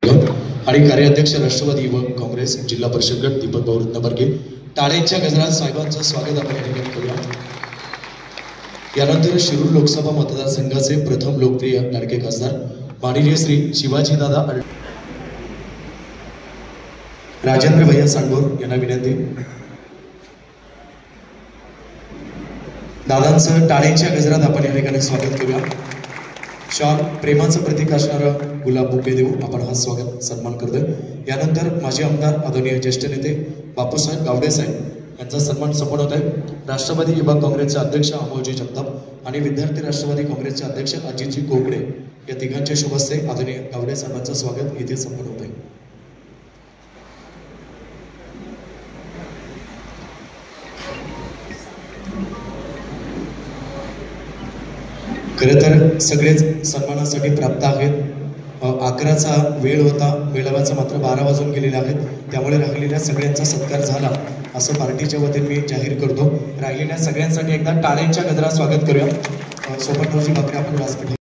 आणि कार्याध्यक्ष राष्ट्रवादी युवक काँग्रेस जिल्हा परिषद गट दीपक भाऊ रत्नाबर्गे टाळ्यांच्या गजरात साहेबांचं स्वागत आपण या ठिकाणी करूया। यानंतर शिरूर लोकसभा मतदारसंघाचे प्रथम लोकप्रिय लाडके खासदार माननीय श्री शिवाजी दादा राजेंद्र भैया सांगोर यांना विनंती। दादांचं टाळ्यांच्या गजरात आपण या ठिकाणी स्वागत करूया। शॉल प्रेमाचं प्रतीक असणारं गुलाब बुके देऊ आपण हा स्वागत सन्मान करतोय। यानंतर माजी आमदार आदरणीय ज्येष्ठ नेते बापूसाहेब गावडे साहेब यांचा सन्मान संपन्न होत आहे। राष्ट्रवादी युवक काँग्रेसचे अध्यक्ष अमोलजी जगताप आणि विद्यार्थी राष्ट्रवादी काँग्रेसचे अध्यक्ष अजितजी कोकडे या तिघांच्या शुभ हस्ते आदरणीय गावडे साहेबांचं स्वागत इथे संपन्न होत आहे। खरं तर सगळेच सन्मानासाठी प्राप्त आहेत। 11चा वेळ होता, मेळाव्याचा मात्र 12 वाजून गेलेले आहेत, त्यामुळे राहिलेल्या सगळ्यांचा सत्कार झाला असं पार्टीच्या वतीने मी जाहीर करतो। राहिलेल्या सगळ्यांसाठी एकदा टाळ्यांच्या गजरात स्वागत करूया। सोबत भाकरी आपण व्यासपीठ